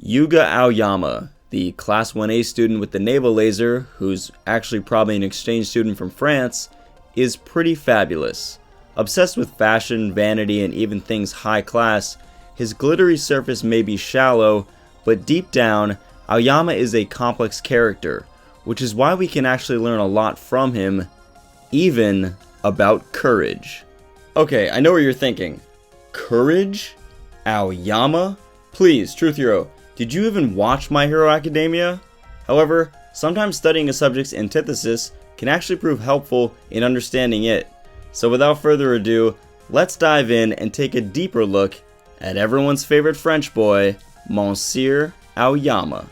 Yuga Aoyama, the Class 1A student with the naval laser, who's actually probably an exchange student from France, is pretty fabulous. Obsessed with fashion, vanity, and even things high class, his glittery surface may be shallow, but deep down, Aoyama is a complex character, which is why we can actually learn a lot from him, even about courage. Okay, I know what you're thinking. Courage? Aoyama? Please, Truth Hero, did you even watch My Hero Academia? However, sometimes studying a subject's antithesis can actually prove helpful in understanding it. So without further ado, let's dive in and take a deeper look at everyone's favorite French boy, Monsieur Aoyama.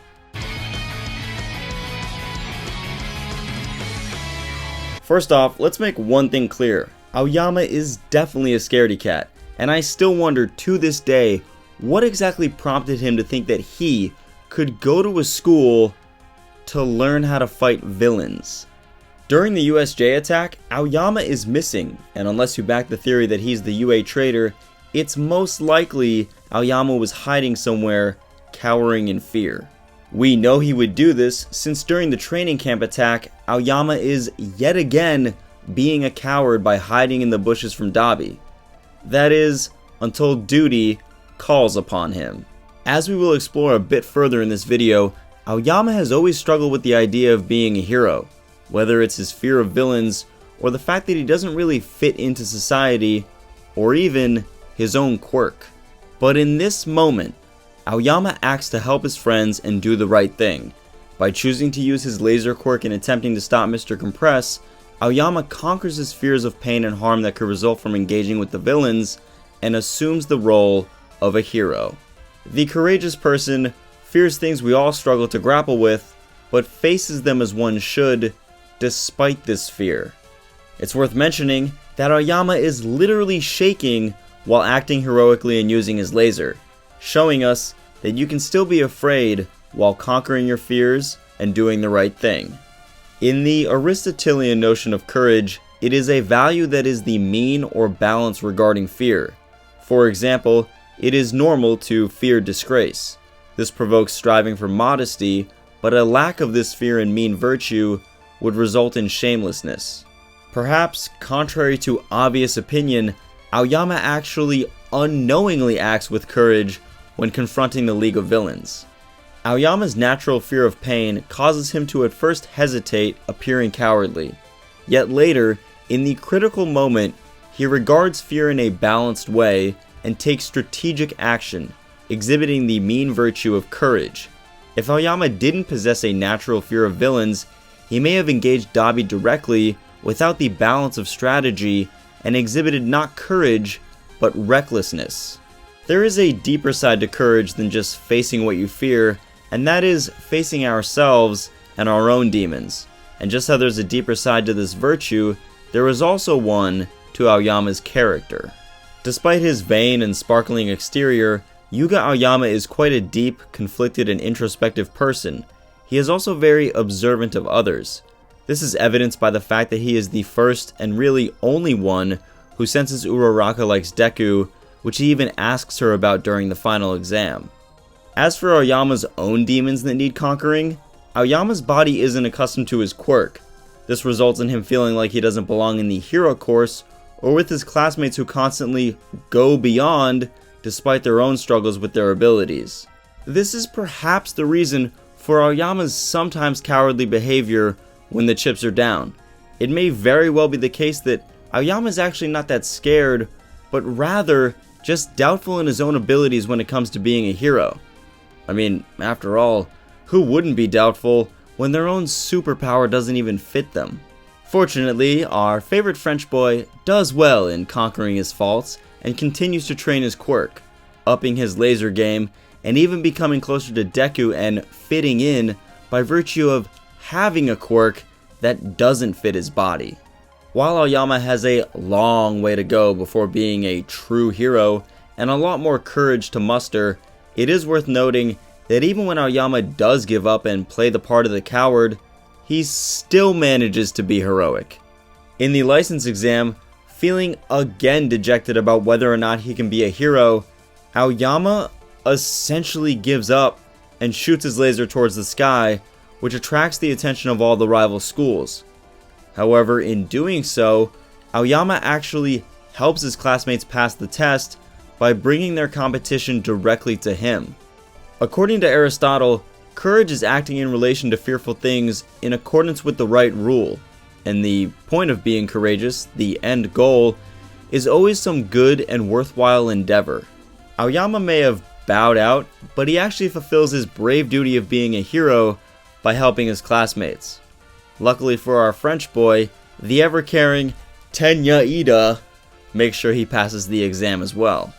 First off, let's make one thing clear. Aoyama is definitely a scaredy cat, and I still wonder to this day what exactly prompted him to think that he could go to a school to learn how to fight villains. During the USJ attack, Aoyama is missing, and unless you back the theory that he's the UA traitor, it's most likely Aoyama was hiding somewhere, cowering in fear. We know he would do this since during the training camp attack, Aoyama is yet again being a coward by hiding in the bushes from Dabi. That is, until duty calls upon him. As we will explore a bit further in this video, Aoyama has always struggled with the idea of being a hero, whether it's his fear of villains, or the fact that he doesn't really fit into society, or even his own quirk. But in this moment, Aoyama acts to help his friends and do the right thing. By choosing to use his laser quirk and attempting to stop Mr. Compress, Aoyama conquers his fears of pain and harm that could result from engaging with the villains, and assumes the role of a hero. The courageous person fears things we all struggle to grapple with, but faces them as one should, despite this fear. It's worth mentioning that Aoyama is literally shaking while acting heroically and using his laser, showing us that you can still be afraid while conquering your fears and doing the right thing. In the Aristotelian notion of courage, it is a value that is the mean or balance regarding fear. For example, it is normal to fear disgrace. This provokes striving for modesty, but a lack of this fear and mean virtue would result in shamelessness. Perhaps, contrary to obvious opinion, Aoyama actually unknowingly acts with courage when confronting the League of Villains. Aoyama's natural fear of pain causes him to at first hesitate, appearing cowardly. Yet later, in the critical moment, he regards fear in a balanced way and takes strategic action, exhibiting the mean virtue of courage. If Aoyama didn't possess a natural fear of villains, he may have engaged Dabi directly without the balance of strategy and exhibited not courage, but recklessness. There is a deeper side to courage than just facing what you fear, and that is facing ourselves and our own demons. And just how there's a deeper side to this virtue, there is also one to Aoyama's character. Despite his vain and sparkling exterior, Yuga Aoyama is quite a deep, conflicted, and introspective person. He is also very observant of others. This is evidenced by the fact that he is the first and really only one who senses Uraraka likes Deku, which he even asks her about during the final exam. As for Aoyama's own demons that need conquering, Aoyama's body isn't accustomed to his quirk. This results in him feeling like he doesn't belong in the hero course, or with his classmates who constantly go beyond despite their own struggles with their abilities. This is perhaps the reason for Aoyama's sometimes cowardly behavior when the chips are down. It may very well be the case that Aoyama is actually not that scared, but rather just doubtful in his own abilities when it comes to being a hero. I mean, after all, who wouldn't be doubtful when their own superpower doesn't even fit them? Fortunately, our favorite French boy does well in conquering his faults and continues to train his quirk, upping his laser game, and even becoming closer to Deku and fitting in by virtue of having a quirk that doesn't fit his body. While Aoyama has a long way to go before being a true hero and a lot more courage to muster, it is worth noting that even when Aoyama does give up and play the part of the coward, he still manages to be heroic. In the license exam, feeling again dejected about whether or not he can be a hero, Aoyama essentially gives up and shoots his laser towards the sky, which attracts the attention of all the rival schools. However, in doing so, Aoyama actually helps his classmates pass the test by bringing their competition directly to him. According to Aristotle, courage is acting in relation to fearful things in accordance with the right rule, and the point of being courageous, the end goal, is always some good and worthwhile endeavor. Aoyama may have bowed out, but he actually fulfills his brave duty of being a hero by helping his classmates. Luckily for our French boy, the ever-caring Tenya Ida makes sure he passes the exam as well.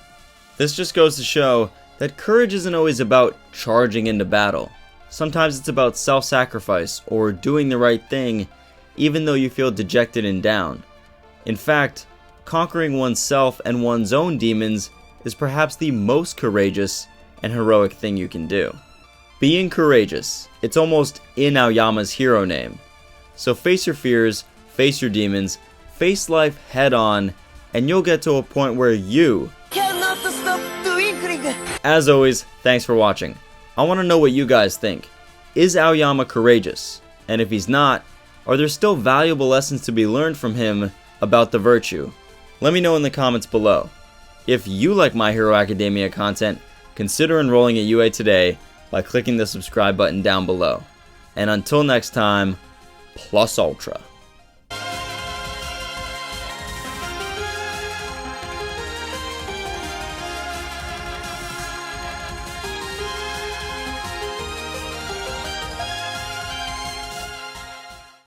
This just goes to show that courage isn't always about charging into battle. Sometimes it's about self-sacrifice or doing the right thing even though you feel dejected and down. In fact, conquering oneself and one's own demons is perhaps the most courageous and heroic thing you can do. Being courageous, it's almost in Aoyama's hero name. So face your fears, face your demons, face life head on, and you'll get to a point where you cannot stop twinkling. As always, thanks for watching. I want to know what you guys think. Is Aoyama courageous? And if he's not, are there still valuable lessons to be learned from him about the virtue? Let me know in the comments below. If you like My Hero Academia content, consider enrolling at UA today by clicking the subscribe button down below. And until next time, plus ultra.